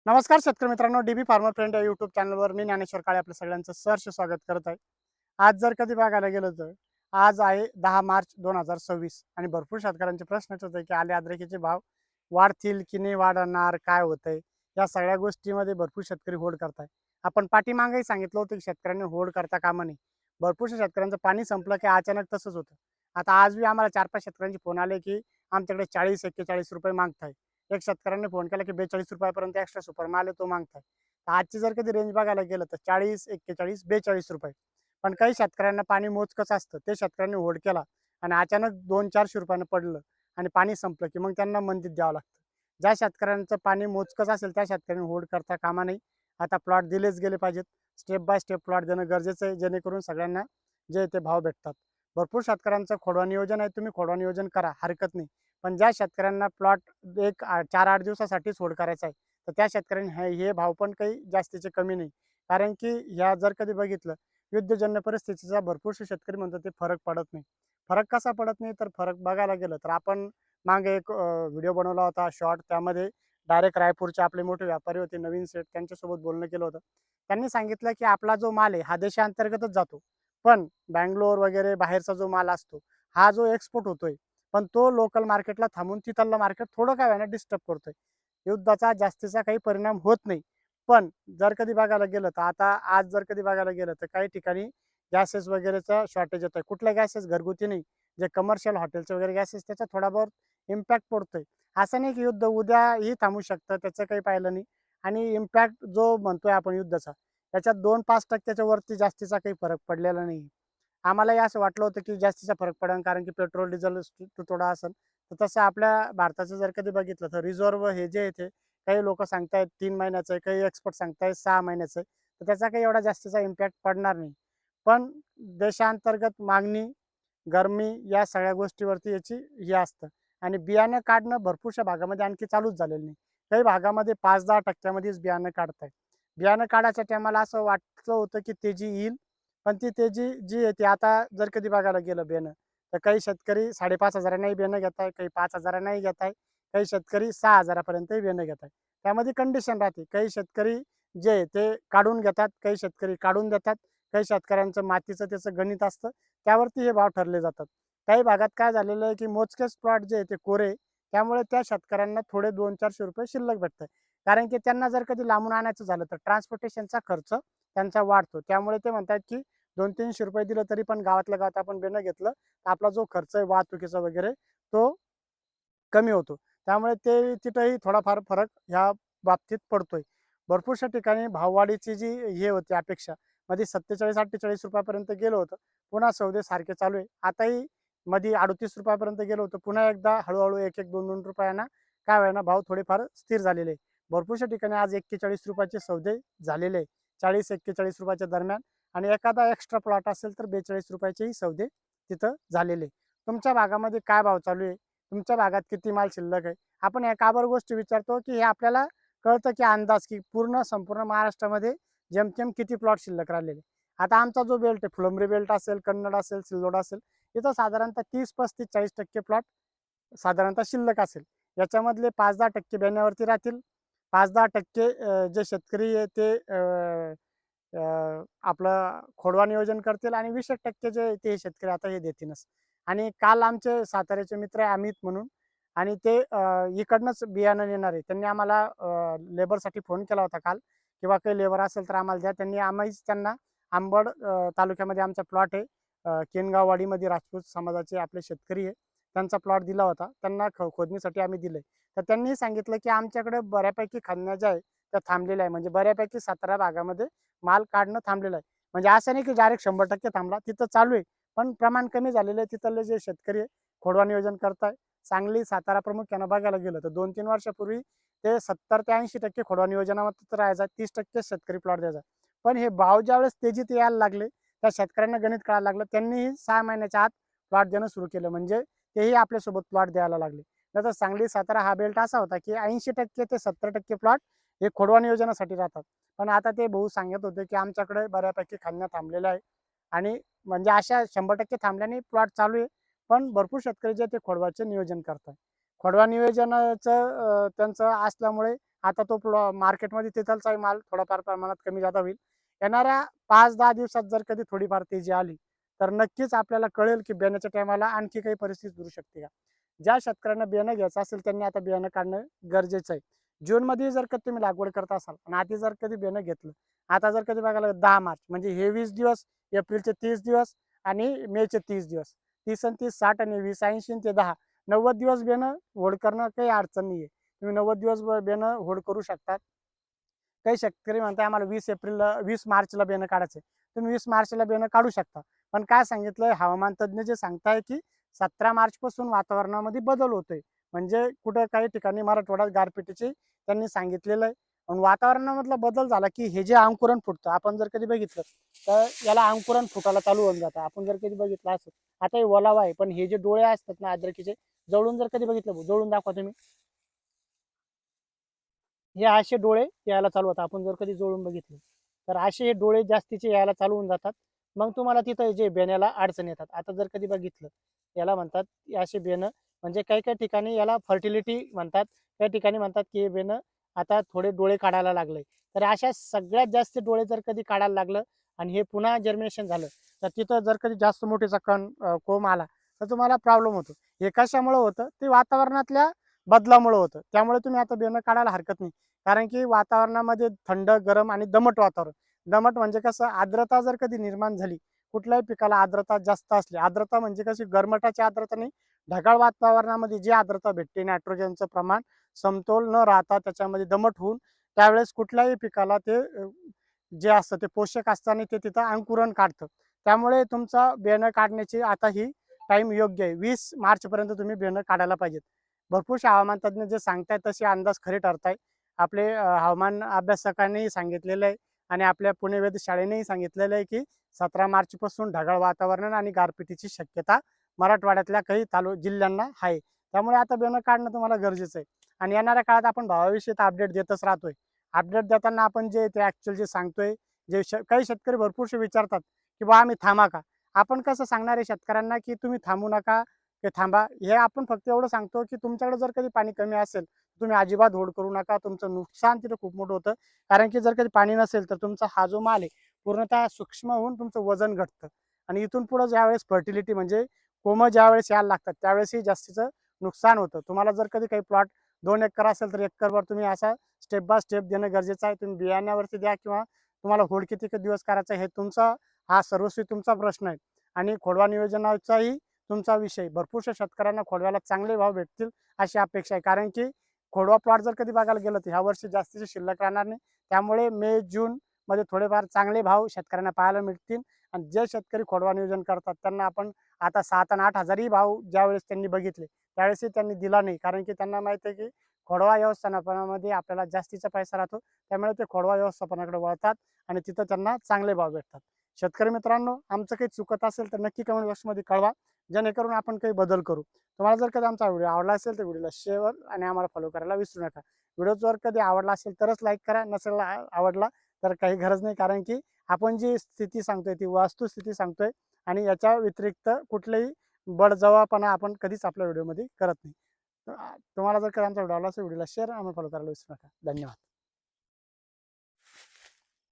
नमस्कार शेतकरी मित्रांनो, डीबी फार्मर फ्रेंड या यूट्यूब चॅनलवर मी ज्ञानेश्वर काळे आपल्या सगळ्यांचं सहर्ष स्वागत करत आहे. आज जर कधी बघायला गेलं तर आज आहे 10 मार्च 2026 आणि भरपूर शेतकऱ्यांचे प्रश्नच होते की आले अद्रकीचे भाव वाढतील की नाही वाढणार, काय होतंय. या सगळ्या गोष्टीमध्ये भरपूर शेतकरी होल्ड करताय. आपण पाठीमागेही सांगितलं होतं की शेतकऱ्यांनी होल्ड करता कामा नये. भरपूरशा शेतकऱ्यांचं पाणी संपलं की अचानक तसंच होतं. आता आज बी आम्हाला 4-5 शेतकऱ्यांचे फोन आले की आमच्याकडे 40-41 रुपये मागताय. एक शेतकऱ्यांनी फोन केला की 42 रुपयापर्यंत एक्स्ट्रा सुपर माल आहे तो मागताय. तर आजची जर कधी रेंज बघायला गेलं तर 40, 41, 42 रुपये. पण काही शेतकऱ्यांना पाणी मोजकंच असतं. ते शेतकऱ्यांनी होल्ड केला आणि अचानक 200-400 रुपयानं पडलं आणि पाणी संपलं की मग त्यांना मंदीत द्यावं लागतं. ज्या शेतकऱ्यांचं पाणी मोजकंच असेल त्या शेतकऱ्यांनी होल्ड करता कामा नये. आता प्लॉट दिलेच गेले पाहिजेत. स्टेप बाय स्टेप प्लॉट देणं गरजेचं आहे, जेणेकरून सगळ्यांना जे ते भाव भेटतात. भरपूर शेतकऱ्यांचं खोडवा नियोजन आहे, तुम्ही खोडवा नियोजन करा, हरकत नाही. पण ज्या शेतकऱ्यांना प्लॉट 4-8 दिवसासाठीच होल्ड करायचा आहे, तर त्या शेतकऱ्यांनी हे भाव पण काही जास्तीचे कमी नाही. कारण की ह्या जर कधी बघितलं, युद्धजन्य परिस्थितीचा भरपूरसे शेतकरी म्हणतात ते फरक पडत नाही. फरक कसा पडत नाही, तर फरक बघायला गेलं तर आपण मागे एक व्हिडिओ बनवला होता शॉर्ट. त्यामध्ये डायरेक्ट रायपूरचे आपले मोठे व्यापारी होते नवीन सेठ, त्यांच्यासोबत बोलणं केलं होतं. त्यांनी सांगितलं की आपला जो माल आहे हा देशांतर्गतच जातो. पण बंगलोर वगैरे बाहेरचा जो माल असतो, हा जो एक्सपोर्ट होतोय, पण तो लोकल मार्केटला थांबून तिथलं मार्केट थोडं का होईना डिस्टर्ब करतोय. युद्धाचा जास्तीचा काही परिणाम होत नाही. पण जर कधी बघायला गेलं तर आता आज जर कधी बघायला गेलं तर काही ठिकाणी गॅसेस वगैरेचं शॉर्टेज येतंय. कुठल्या गॅसेस? घरगुती नाही. जे कमर्शियल हॉटेलचे वगैरे गॅसेस त्याचा थोडा बहुत इम्पॅक्ट पडतोय. असं नाही की युद्ध उद्याही थांबू शकतं, त्याचं काही पाहिलं नाही. आणि इम्पॅक्ट जो म्हणतोय आपण युद्धाचा, त्याच्यात 2-5% वरती जास्तीचा काही फरक पडलेला नाही. आम्हालाही असं वाटलं होतं की जास्तीचा फरक पडेल, कारण की पेट्रोल डिझेल तुटवडा असेल. तर तसं आपल्या भारताचं जर कधी बघितलं तर रिझर्व्ह हे जे आहे ते काही लोक सांगतायत 3 महिन्याचं आहे, काही एक्सपर्ट सांगतायत 6 महिन्याचं आहे. तर त्याचा काही एवढा जास्तीचा इम्पॅक्ट पडणार नाही. पण देशांतर्गत मागणी, गरमी या सगळ्या गोष्टीवरती याची हे असतं. आणि बियाणं काढणं भरपूरशा भागामध्ये आणखी चालूच झालेलं नाही. काही भागामध्ये 5-10% बियाणं काढतायत. बियाणं काढायच्या टायमाला असं वाटलं होतं की तेजी येईल, पण ती तेजी जी आहे ती आता जर कधी बघायला गेलं बियाणं, तर काही शेतकरी 5,500 बियाणं घेत आहे, काही 5,000 घेत आहे, काही शेतकरी 6,000 पर्यंतही बियाणं घेत आहे. त्यामध्ये कंडिशन राहते. काही शेतकरी जे आहे ते काढून घेतात, काही शेतकरी काढून देतात, काही शेतकऱ्यांचं मातीचं त्याचं गणित असतं, त्यावरती हे भाव ठरले जातात. काही भागात काय झालेलं आहे की मोजकेच प्लॉट जे आहे ते कोरे, त्यामुळे त्या शेतकऱ्यांना थोडे 200-400 शिल्लक भेटतात. कारण की त्यांना जर कधी लांबून आणायचं झालं तर ट्रान्सपोर्टेशनचा खर्च त्यांचा वाढतो. त्यामुळे ते म्हणतात की 200-300 दिलं तरी पण गावातल्या गावात आपण बियाणं घेतलं, तर आपला जो खर्च आहे वाहतुकीचा वगैरे तो कमी होतो. त्यामुळे ते तिथंही थोडाफार फरक ह्या बाबतीत पडतोय. भरपूरशा ठिकाणी भाववाढीची जी हे होती अपेक्षा, मध्ये 47-48 रुपयापर्यंत गेलं होतं. पुन्हा सौदे सारखे चालू आहे. आताही मध्ये 38 रुपयापर्यंत गेलं होतं. पुन्हा एकदा हळू-हळू 1-1, 2-2 रुपयांना काय होईना भाव थोडेफार स्थिर झालेले आहे. भरपूरशा ठिकाणी आज 41 रुपयाचे सौदे झालेले आहे. 40-41 रुपयाच्या दरम्यान. आणि एखादा एक्स्ट्रा प्लॉट असेल तर 42 रुपयाचेही सौदे तिथं झालेले. तुमच्या भागामध्ये काय भाव चालू आहे? तुमच्या भागात किती माल शिल्लक आहे? आपण या काबर गोष्टी विचारतो की हे आपल्याला कळतं की अंदाज की संपूर्ण महाराष्ट्रामध्ये जेमतेम किती प्लॉट शिल्लक राहिलेले. आता आमचा जो बेल्ट आहे, फुलंब्री बेल्ट असेल, कन्नड असेल, सिल्लोड असेल, इथं साधारणतः 30-35-40% प्लॉट साधारणतः शिल्लक असेल. याच्यामधले 5-10% बेण्यावरती राहतील. 5-10% जे शेतकरी आहे ते आपलं खोडवा नियोजन करतील आणि 20% जे ते शेतकरी आता हे देतीलच. आणि काल आमचे साताऱ्याचे मित्र आहे अमित म्हणून, आणि ते इकडनंच बियाणं नेणार आहे. त्यांनी आम्हाला लेबरसाठी फोन केला होता काल, किंवा काही लेबर असेल तर आम्हाला द्या. त्यांनी आम्हीच त्यांना अंबड तालुक्यामध्ये आमचा प्लॉट आहे. केनगाववाडीमध्ये राजपूत समाजाचे आपले शेतकरी आहे. त्यांचा प्लॉट दिला होता. त्यांना खोदणीसाठी आम्ही दिले. तर त्यांनी सांगितलं की आमच्याकडे बऱ्यापैकी खांद्या ज्या आहे त्या थांबलेल्या आहे. म्हणजे बऱ्यापैकी सातारा भागामध्ये माल काढणं थांबलेलं आहे. म्हणजे असं नाही की डायरेक्ट 100% थांबला, तिथं चालू आहे. पण प्रमाण कमी झालेलं आहे. तिथले जे शेतकरी आहे खोडवा नियोजन करताय. सांगली, सातारा प्रामुख्यानं बघायला गेलं तर 2-3 वर्षापूर्वी ते 70 ते 80% खोडवा नियोजनावर राहायचा, 30% शेतकरी प्लॉट द्यायचा. पण हे भाव ज्यावेळेस तेजीत यायला लागले, त्या शेतकऱ्यांना गणित कळायला लागलं. त्यांनीही 6 महिन्याच्या आत प्लॉट देणं सुरू केलं. म्हणजे तेही आपल्यासोबत प्लॉट द्यायला लागले. नाहीतर सांगली, सातारा हा बेल्ट असा होता की 80% ते 70% प्लॉट हे खोडवा नियोजनासाठी राहतात. पण आता ते भाऊ सांगत होते की आमच्याकडे बऱ्यापैकी खांद्या थांबलेल्या आहे. आणि म्हणजे अशा 100% थांबल्याने प्लॉट चालू आहे. पण भरपूर शेतकरी जे ते खोडवाचे नियोजन करतात. खोडवा नियोजनाचं त्यांचं असल्यामुळे आता तो मार्केटमध्ये तिथलचा माल थोडाफार प्रमाणात कमी जादा होईल. येणाऱ्या 5-10 दिवसात जर कधी थोडीफार तेजी आली तर नक्कीच आपल्याला कळेल की बियाण्याच्या टायमाला आणखी काही परिस्थिती सुरू शकते का. ज्या शेतकऱ्यांना बियाणं घ्यायचं असेल त्यांनी आता बियाणं काढणं गरजेचं आहे. जूनमध्ये जर कधी तुम्ही लागवड करत असाल आणि आधी जर कधी बियाणं घेतलं, आता जर कधी बघायला 10 मार्च म्हणजे हे 20 दिवस, एप्रिलचे 30 दिवस आणि मेचे 30 दिवस, 30 आणि 30 60 आणि 20 80 ते 10 90 दिवस बियाणं होल्ड करणं काही अडचण नाही आहे. तुम्ही 90 दिवस बियाणं होल्ड करू शकता. काही शेतकरी म्हणताय आम्हाला 20 मार्चला बियाणं काढायचं आहे. तुम्ही 20 मार्चला बियाणं काढू शकता. पण काय सांगितलंय हवामान तज्ञ जे सांगताय की 17 मार्चपासून वातावरणामध्ये बदल होतोय. म्हणजे कुठं काही ठिकाणी मराठवाड्यात गारपिटीची त्यांनी सांगितलेलं आहे. आणि वातावरणामधला बदल झाला की हे जे अंकुरण फुटतं, आपण जर कधी बघितलं तर याला अंकुरण फुटायला चालू होऊन जातं. आपण जर कधी बघितलं असं, आता हे ओलावा आहे, पण हे जे डोळे असतात ना अद्रकीचे, जवळून जर कधी बघितलं, जवळून दाखवा तुम्ही. हे असे डोळे यायला चालू होतात. आपण जर कधी जवळून बघितले तर असे हे डोळे जास्तीचे यायला चालू होऊन जातात. मग तुम्हाला तिथं जे बेण्याला अडचण येतात. आता जर कधी बघितलं, याला म्हणतात हे असे बेणं, म्हणजे काही काही ठिकाणी याला फर्टिलिटी म्हणतात, काही ठिकाणी म्हणतात की हे बेणं आता थोडे डोळे काढायला लागले. तर अशा सगळ्यात जास्त डोळे जर कधी काढायला लागलं आणि हे पुन्हा जर्मिनेशन झालं तर तिथं जर कधी जास्त मोठीचा कोंब आला तर तुम्हाला प्रॉब्लेम होतो. हे कशामुळे होतं, ते वातावरणातल्या बदलामुळे होतं. त्यामुळे तुम्ही आता बियाणं काढायला हरकत नाही. कारण की वातावरणामध्ये थंड, गरम आणि दमट वातावरण. दमट म्हणजे कसं, आर्द्रता जर कधी निर्माण झाली, कुठल्याही पिकाला आर्द्रता जास्त असली, आर्द्रता म्हणजे कशी गरमटाची आर्द्रता नाही, ढगाळ वातावरणामध्ये जी आर्द्रता भेटते, नायट्रोजनचं प्रमाण समतोल न राहता त्याच्यामध्ये दमट होऊन त्यावेळेस कुठल्याही पिकाला ते जे असतं ते पोषक असतं आणि ते तिथं अंकुरण काढतं. त्यामुळे तुमचं बियाणं काढण्याची आता ही टाईम योग्य आहे. 20 मार्चपर्यंत तुम्ही बियाणं काढायला पाहिजेत. भरपूरसे हवामान तज्ञ जे सांगतायत तसे अंदाज खरे ठरतायत. आपले हवामान अभ्यासकांनीही सांगितलेलं आहे आणि आपल्या पुणे वेधशाळेनेही सांगितलेलं आहे की 17 मार्चपासून ढगाळ वातावरण आणि गारपिटीची शक्यता मराठवाड्यातल्या काही जिल्ह्यांना आहे. त्यामुळे आता बियाणं काढणं तुम्हाला गरजेचं आहे. आणि येणाऱ्या काळात आपण भावाविषयी अपडेट देतच राहतोय. अपडेट देताना आपण जे ते ॲक्च्युअल जे सांगतोय, काही शेतकरी भरपूरसे विचारतात की बा आम्ही थांबा का. आपण कसं सांगणार आहे शेतकऱ्यांना की तुम्ही थांबू नका, की थांबा. हे आपण फक्त एवढं सांगतो की तुमच्याकडे जर कधी पाणी कमी असेल तुम्ही अजिबात होड करू नका. तुमचं नुकसान तिथं खूप मोठं होतं. कारण की जर कधी पाणी नसेल तर तुमचा हा जो माल आहे पूर्णतः सूक्ष्म होऊन तुमचं वजन घटतं. आणि इथून पुढे ज्यावेळेस फर्टिलिटी म्हणजे कोंब ज्यावेळेस यायला लागतात त्यावेळेसही जास्तीचं नुकसान होतं. तुम्हाला जर कधी काही प्लॉट 2 एकर असेल तर एकरवर तुम्ही असा स्टेप बाय स्टेप देणं गरजेचं आहे. तुम्ही बियाण्यावरती द्या किंवा तुम्हाला होड किती दिवस करायचा हे तुमचा, हा सर्वस्वी तुमचा प्रश्न आहे. आणि खोडवा नियोजनाचाही तुमचा विषय. भरपूरशा शेतकऱ्यांना खोडव्याला चांगले भाव भेटतील अशी अपेक्षा आहे. कारण की खोडवा प्लॉट जर कधी बघायला गेलं तर ह्या वर्षी जास्तीचे शिल्लक राहणार नाही. त्यामुळे मे, जून मध्ये थोडेफार चांगले भाव शेतकऱ्यांना पाहायला मिळतील. आणि जे शेतकरी खोडवा नियोजन करतात त्यांना आपण आता 7 आणि 8 हजारही भाव ज्यावेळेस त्यांनी बघितले त्यावेळेसही त्यांनी दिला नाही. कारण की त्यांना माहिती आहे की खोडवा व्यवस्थापनामध्ये आपल्याला जास्तीचा पैसा राहतो. त्यामुळे ते खोडवा व्यवस्थापनाकडे वळतात आणि तिथं त्यांना चांगले भाव भेटतात. शेतकरी मित्रांनो, आमचं काही चुकत असेल तर नक्की कमेंट बॉक्समध्ये कळवा, जेणेकरून आपण काही बदल करू. तुम्हाला जर कधी आमचा व्हिडिओ आवडला असेल तर व्हिडिओला शेअर आणि आम्हाला फॉलो करायला विसरू नका. व्हिडिओ जर कधी आवडला असेल तरच लाईक करा, नसेल आवडला तर काही गरज नाही. कारण की आपण जी स्थिती सांगतोय ती वास्तुस्थिती सांगतोय आणि याच्या व्यतिरिक्त कुठलेही बळजबरीपणा आपण कधीच आपल्या व्हिडिओमध्ये करत नाही. तुम्हाला जर कधी आमचा व्हिडिओ आवडला असेल व्हिडिओला शेअर आणि फॉलो करायला विसरू नका. धन्यवाद.